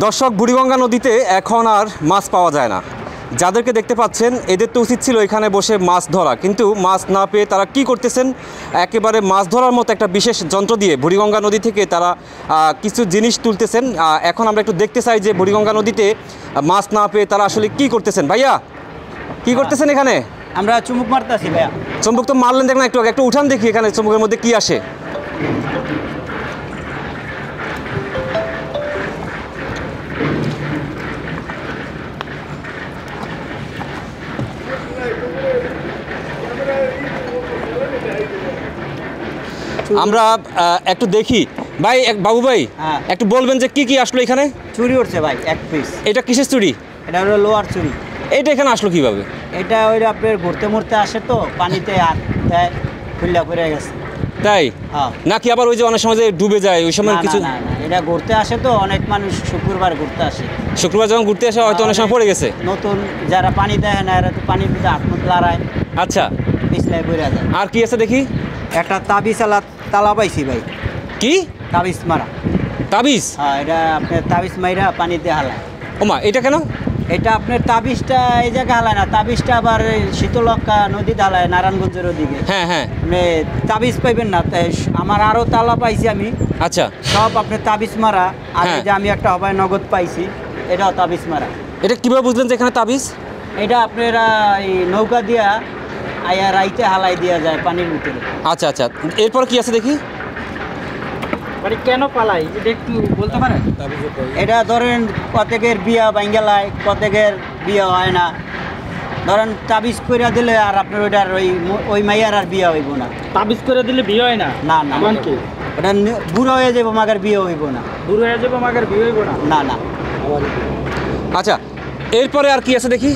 দর্শক, বুড়িগঙ্গা নদীতে এখন আর মাছ পাওয়া যায় না। যাদেরকে দেখতে পাচ্ছেন এদের তো উচিত ছিল এখানে বসে মাছ ধরা, কিন্তু মাছ না পেয়ে তারা কি করতেছেন, একেবারে মাছ ধরার মতো একটা বিশেষ যন্ত্র দিয়ে বুড়িগঙ্গা নদী থেকে তারা কিছু জিনিস তুলতেছেন। এখন আমরা একটু দেখতে চাই যে বুড়িগঙ্গা নদীতে মাছ না পেয়ে তারা আসলে কি করতেছেন। ভাইয়া, কি করতেছেন এখানে? আমরা চুমুক মারতেছি ভাইয়া। চুম্বক তো মারলেন, দেখ না, একটু উঠান দেখি এখানে চুম্বকের মধ্যে কি আসে। আমরা একটু দেখি ভাই, বাবু ভাই একটু বলবেন যে কি কি আসলো এখানে? চুরি উঠছে ভাই, এক পিস। এটা কিসের চুরি? এটা হলো লোয়ার চুরি। এটা এখানে আসলো কিভাবে? এটা ওই আপনার ঘুরতে মুড়তে আসে তো পানিতে হাত দেয়, খুল্লা করে গেছে। তাই হ্যাঁ। নাকি আবার ওই যে অনেক সময় যে ডুবে যায় ওই সময় কিছু? না, এটা ঘুরতে আসে তো, অনেক মানুষ শুক্রবার ঘুরতে আসে। শুক্রবার যখন ঘুরতে আসে হয়তো অনেক সময় পড়ে গেছে। নতুন যারা পানি দেয় না এরা তো পানির ভিতরে হাত মুখ লড়ায়। আচ্ছা, পিছলাই পড়ে যায়। আর কি আছে দেখি? একটা তাবিজ তালা পাইছি ভাই। কি তাবিজ মারা? তাবিজ? হ্যাঁ, এটা আপনার তাবিজ মাইরা পানিতে হালায়। ওমা, এটা কেন? এটা আপনার তাবিজটা এই জায়গায় হালায় না, তাবিজটা আবার শীতলক্ষা নদীতে হালায়, নারায়ণগঞ্জের ওদিকে। হ্যাঁ হ্যাঁ, মানে তাবিজ পাইবেন না। তাই আমার আরও তালা পাইছি আমি। আচ্ছা, সব আপনার তাবিজ মারা। আর হ্যাঁ। এই যে আমি একটা হবায় নগদ পাইছি, এটাও তাবিজ মারা। এটা কিভাবে বুঝলেন যে এখানে তাবিজ? এটা আপনারা এই নৌকা দিয়া আয়া রাইতে হালাই দেওয়া যায় পানির ভিতরে। আচ্ছা আচ্ছা, এরপর কি আছে দেখি? মানে কেন পালাই এটা একটু বলতে পারেন? এটা ধরেন কতকের বিয়া ভাঙ্গেলায়, কতকের বিয়া হয় না। ধরেন তাবিজ করে দিলে আর আপনার ওইটার ওই মাইয়ার আর বিয়া হইব না। তাবিজ করে দিলে বিয়ে হয় না? না না, কি ওটা বুড়ো হয়ে যাবো, মাগার বিয়ে হইব না। দূর হয়ে যাবো, আমাকে বিয়ে হইব না? না না। আচ্ছা, এরপরে আর কি আছে দেখি?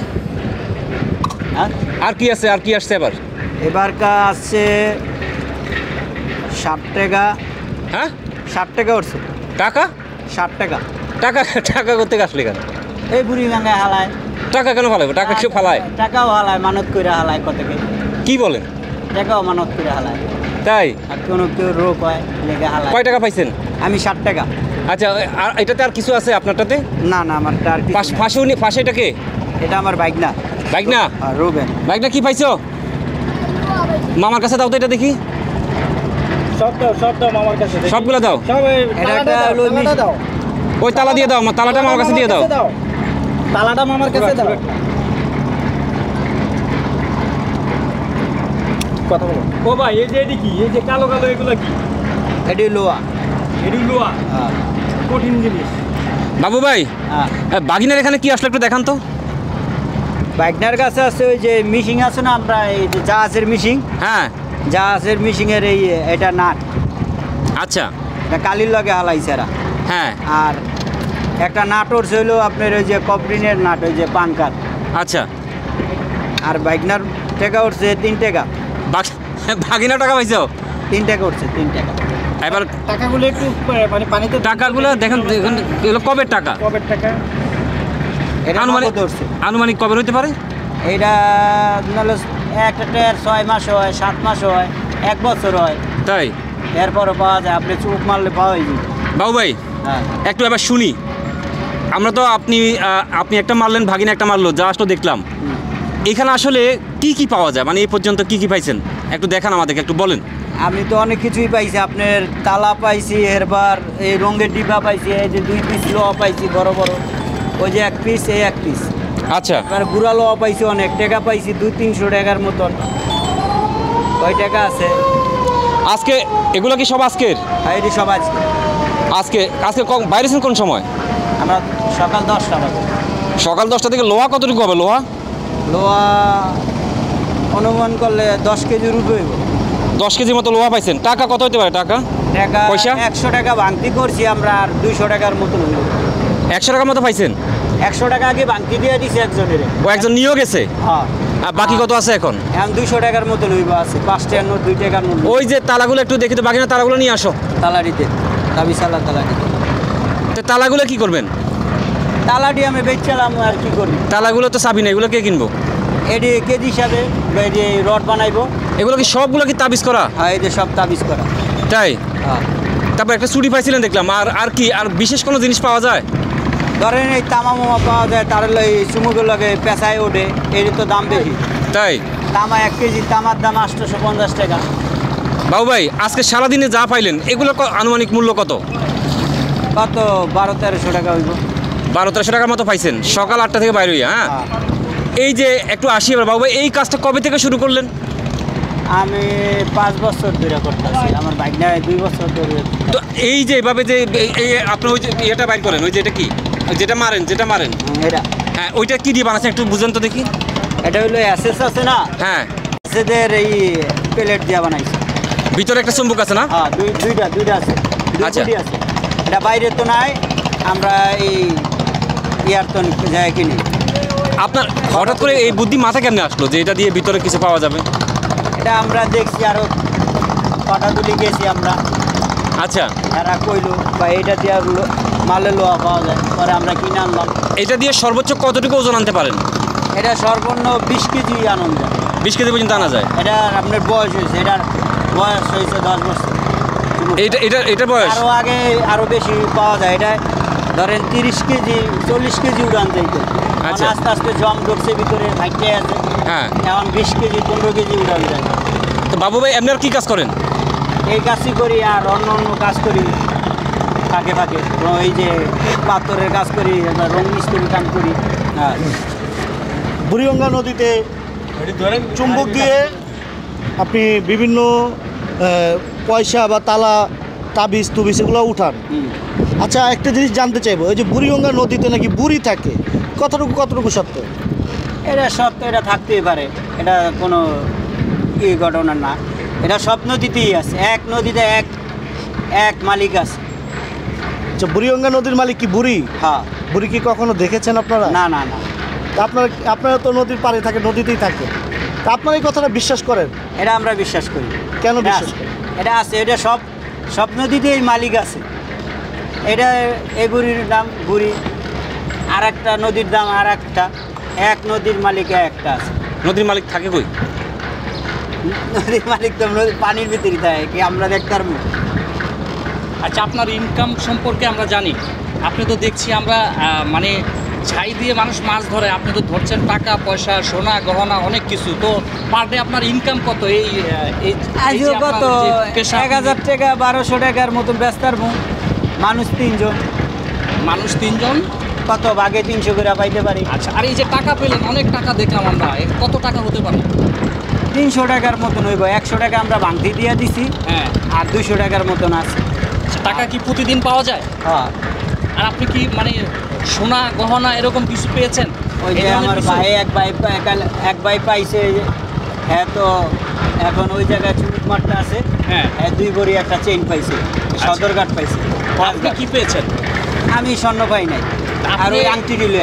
হ্যাঁ, আর কি আছে, আর কি আসছে এবার? এবারকা আসছে 60 টাকা। হ্যাঁ, 60 টাকা উঠছে। টাকা? 60 টাকা। টাকা টাকা করতে আসলে কেন? এই বুড়ি ভাঙ্গায় হালায়। টাকা কেন ফালাবে? টাকা কেউ ফালায়? টাকাও হালায়, মানত করে হালায় কতকে। কি বলেন? টাকাও মানত করে হালায়। তাই? আর কোনো কেউ রোগ হয় লেগে হালায়। কয় টাকা পাইছেন? আমি 60 টাকা। আচ্ছা, আর এটাতে আর কিছু আছে আপনারটাতে? না না, আমার টার ফাঁসে এটাকে? এটা আমার বাইক না। বাইক না? রোবেন। বাইক না, কি পাইছো? মামার কাছে দাও তো এটা দেখি। সব দাও আমার কাছে। সবগুলো দাও। সব এটা একটা হলো দাও। ওই তালা দিয়ে দাও, তালাটা আমার কাছে দিয়ে দাও। তালাটা আমার কাছে দাও। কথা বলো। ও ভাই, এই যে এটি কি? এই যে কালো কালো এগুলো কি? এটি লোয়া। এটি লোহা? হ্যাঁ। কঠিন জিনিস। বাবু ভাই, হ্যাঁ। বাগিনার এখানে কি আসলে একটু দেখান তো। বাইকনার কাছে আছে ওই যে মিশিং আছে না, আমরা এই যে জাহাজের মিশিং। হ্যাঁ। জাহাজের মিশিংয়ের এই এটা নাট। আচ্ছা। এটা কালির লগে হালাইছে এরা। হ্যাঁ। আর একটা নাটোর ছিল আপনার ওই যে কপরিনের নাট, ওই যে পানকার। আচ্ছা। আর বাইকনার টাকা উঠছে 3 টাকা। বাগিনা টাকা পাইছো? 3 টাকা উঠছে, 3 টাকা। এবার টাকাগুলো একটু মানে পানিতে। টাকাগুলো দেখেন, এগুলো কবের টাকা? কবের টাকা? এটা আনুমানিক ধরছে। আনুমানিক কবে হইতে পারে? এটা নাহলে একটা 6 মাস হয়, 7 মাস হয়, 1 বছর হয়। তাই? এরপরও পাওয়া যায়, আপনি চোখ মারলে পাওয়া যায়। বাবু ভাই, হ্যাঁ। একটু এবার শুনি। আমরা তো আপনি একটা মারলেন, ভাগিনা একটা মারলো, যা আসলে দেখলাম। এখানে আসলে কি কি পাওয়া যায়, মানে এই পর্যন্ত কি কি পাইছেন একটু দেখান আমাদেরকে, একটু বলেন। আমি তো অনেক কিছুই পাইছি। আপনার তালা পাইছি, এরবার এই রঙের ডিব্বা পাইছি, এই যে 2 পিস লোহা পাইছি বড় বড়, ওই যে 1 পিস, এই 1 পিস। আচ্ছা। এবার গুড়া লোহা পাইছি অনেক টাকা পাইছি, 200-300 টাকার মতন। কয় টাকা আছে আজকে এগুলো কি সব আজকের? হ্যাঁ, এটি সব আজকে। আজকে আজকে বাইরে ছিলেন কোন সময়? আমরা সকাল 10টা বাজে। সকাল 10টা থেকে। লোহা কতটুকু হবে? লোহা অনুমান করলে 10 কেজির উপরে হইব। 10 কেজির মতো লোহা পাইছেন। টাকা কত হতে পারে? টাকা পয়সা 100 টাকা ভাঙতি করছি আমরা, আর 200 টাকার মতন হইব। 100 টাকার মতো পাইছেন? 100 টাকা আগে ভাঙতি দিয়ে দিছি একজনের। ও একজন নিয়েও গেছে? হ্যাঁ। আর বাকি কত আছে এখন? এখন 200 টাকার মতন হইব আছে। 5 টাকার নোট, 2 টাকার নোট। ওই যে তালাগুলো একটু দেখি তো, বাগিনা তালাগুলো নিয়ে আসো। তালাডিতে তাবিসালা তালাডিতে। তো তালাগুলো কি করবেন? তালাডি আমি বেচছিলাম, আর কি করি। তালাগুলো তো চাবি না, এগুলো কে কিনবো? এটি কেজি হিসাবে এটি রড বানাইবো। এগুলো কি সবগুলো কি তাবিজ করা? হ্যাঁ, এটি সব তাবিজ করা। তাই? হ্যাঁ। তারপর একটা চুড়ি পাইছিলেন দেখলাম। আর কি, আর বিশেষ কোনো জিনিস পাওয়া যায়? ধরেন এই তামা মামা পাওয়া যায়, তার এই চুমুগুলোকে পেঁচায় ওঠে, এর তো দাম বেশি। তাই তামা 1 কেজি তামার দাম 850 টাকা। বাবু ভাই, আজকে সারাদিনে যা পাইলেন এগুলোর আনুমানিক মূল্য কত? কত 1200-1300 টাকা হইব। 1200-1300 টাকার মতো পাইছেন সকাল 8টা থেকে বাইরে হইয়া। হ্যাঁ, এই যে একটু আসি এবার বাবু ভাই, এই কাজটা কবে থেকে শুরু করলেন? আমি 5 বছর ধরে করতেছি, আমার ভাগনা 2 বছর ধরে। তো এই যে এভাবে যে এই আপনি ওই যে ইয়েটা বাইর করেন, ওই যে এটা কি, যেটা মারেন এটা হ্যাঁ, ওইটা কি দিয়ে বানাচ্ছেন একটু বুঝেন তো দেখি। এটা হলো অ্যাসেস আছে না, হ্যাঁ, অ্যাসেসের এই প্লেট দিয়ে বানাইছে। ভিতরে একটা চুম্বক আছে না? হ্যাঁ, দুইটা আছে, আচ্ছা। দুইটি আছে। এটা বাইরে তো নাই, আমরা এই ইয়ার তো যায় কিনি। আপনার হঠাৎ করে এই বুদ্ধি মাথা কেমনে আসলো যে এটা দিয়ে ভিতরে কিছু পাওয়া যাবে? এটা আমরা দেখছি, আরো কটা তুলি গেছি আমরা, আচ্ছা, এরা কইলো বা এটা দিয়ে মালে লোহা পাওয়া যায়, পরে আমরা কিনে আনলাম। এটা দিয়ে সর্বোচ্চ কতটুকু ওজন আনতে পারেন? এটা সর্বনিম্ন 20 কেজি আনন্দ যায়। 20 কেজি পর্যন্ত আনা যায়? এটা আপনার বয়স হয়েছে, এটার বয়স হয়েছে 10 বছর। এটা বয়স আরও আগে আরও বেশি পাওয়া যায়। এটা ধরেন 30 কেজি 40 কেজি উড়ান যাইতে, আচ্ছা। আস্তে আস্তে জম ঢুকছে ভিতরে, ভাইটে আছে। হ্যাঁ, এখন 20 কেজি 15 কেজি উড়ান যায়। তো বাবু ভাই আপনার কি কাজ করেন? এই কাজই করি, আর অন্য কাজ করি ফাঁকে ফাঁকে। এই যে পাথরের কাজ করি, রং মিস্ত্রির কাজ করি। হ্যাঁ, বুড়িগঙ্গা নদীতে চুম্বক দিয়ে আপনি বিভিন্ন পয়সা বা তালা তাবিজ তুবিজ এগুলো উঠান। হুম। আচ্ছা, একটা জিনিস জানতে চাইবো, এই যে বুড়িগঙ্গা নদীতে নাকি বুড়ি থাকে, কতটুকু সত্য? এটা সত্য, এটা থাকতেই পারে, এটা কোনো কি ঘটনা না। এটা সব নদীতেই আছে, এক নদীতে এক মালিক আছে। আচ্ছা, বুড়িগঙ্গা নদীর মালিক কি বুড়ি? হ্যাঁ। বুড়ি কি কখনো দেখেছেন আপনারা? না। তা আপনারা তো নদীর পাড়ে থাকে, নদীতেই থাকে, তা আপনারা এই কথাটা বিশ্বাস করেন? এটা আমরা বিশ্বাস করি। কেন এটা বিশ্বাস আছে, করেন? এটা আছে, এটা সব নদীতেই মালিক আছে। এটা এই বুড়ির নাম বুড়ি, আর একটা নদীর দাম আর একটা, এক নদীর মালিক একটা আছে। নদীর মালিক থাকে কই? নদীর মালিক তো পানির ভিতরে থাকে, কি আমরা দেখতে পারবো? আচ্ছা, আপনার ইনকাম সম্পর্কে আমরা জানি, আপনি তো দেখছি আমরা মানে ছাই দিয়ে মানুষ মাছ ধরে, আপনি তো ধরছেন টাকা পয়সা সোনা গহনা অনেক কিছু। তো পার ডে আপনার ইনকাম কত? এই আজও কত 1000 টাকা 1200 টাকার মতো ব্যস্ত পারবো। মানুষ 3 জন, মানুষ 3 জন, কত ভাগে 300 করে পাইতে পারি। আচ্ছা। আর এই যে টাকা পেলেন, অনেক টাকা দেখলাম আমরা, কত টাকা হতে পারে? 300 টাকার মতন হইব। 100 টাকা আমরা ভাঙতি দিয়ে দিছি, হ্যাঁ। আর 200 টাকার মতন আছে। আচ্ছা, টাকা কি প্রতিদিন পাওয়া যায়? হ্যাঁ। আর আপনি কি মানে সোনা গহনা এরকম কিছু পেয়েছেন? ওই এই যে ধরনের আমার কিছু? ভাই এক ভাই পাইছে, হ্যাঁ। তো এখন ওই জায়গায় চুমুক মারটা আছে, হ্যাঁ। 2 ভরি একটা চেইন পাইছে, সদরঘাট পাইছে। আপনি কি পেয়েছেন? আমি স্বর্ণ পাই নাই, আপনি- আর ওই আংটি দিল।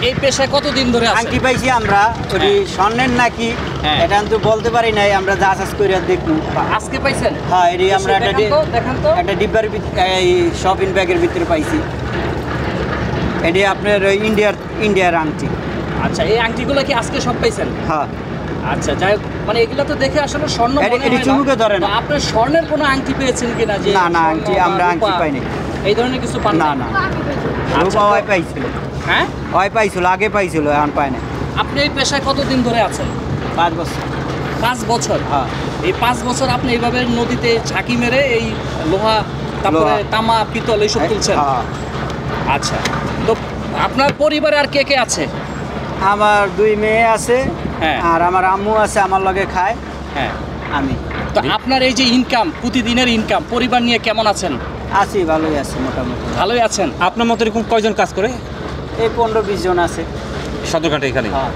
এই পেশায় কতদিন ধরে আছেন? আংটি পাইছি আমরা, ওই স্বর্ণের নাকি, হ্যাঁ। এটা তো বলতে পারি নাই, আমরা যা চাষ করে দেখবো। আজকে পাইছেন? হ্যাঁ, এটি আমরা দেখান তো। একটা ডিব্বার এই শপিং ব্যাগের ভিতরে পাইছি। এটি আপনার ওই ইন্ডিয়ার আংটি। আচ্ছা, এই আংটিগুলো কি আজকে সব পাইছেন? হ্যাঁ। আচ্ছা, যাই হোক, মানে এগুলো তো দেখে আসলে স্বর্ণ মনে এটি হয় না। চুমুকে ধরে না। তো আপনি স্বর্ণের কোনো আংটি পেয়েছেন কিনা? যে না, স্বর্ণ আংটি বা আমরা আংটি রূপা, পাইনি। এই ধরনের কিছু পান না। আচ্ছা, রূপা তো- ওই পাইছিল, হ্যাঁ। ওই পাইছিল, আগে পাইছিল, এখন পায় না। আপনি এই পেশায় কতদিন ধরে আছেন? 5 বছর। 5 বছর। হ্যাঁ। এই 5 বছর আপনি এইভাবে নদীতে ঝাঁকি মেরে এই লোহা, তারপরে লোহা। তামা পিতল এইসব তুলছেন? হ্যাঁ। আচ্ছা, তো আপনার পরিবারে আর কে আছে? আমার 2 মেয়ে আছে, হ্যাঁ। আর আমার আম্মু আছে, আমার লগে খায়। হ্যাঁ। আমি তো আপনার এই যে ইনকাম, প্রতিদিনের ইনকাম, পরিবার নিয়ে কেমন আছেন? আছি, ভালোই আছে মোটামুটি। ভালোই আছেন? আপনার মতো এরকম কয়জন কাজ করে এই 15-20 জন আছে। সদরঘাটে এখানে? হ্যাঁ।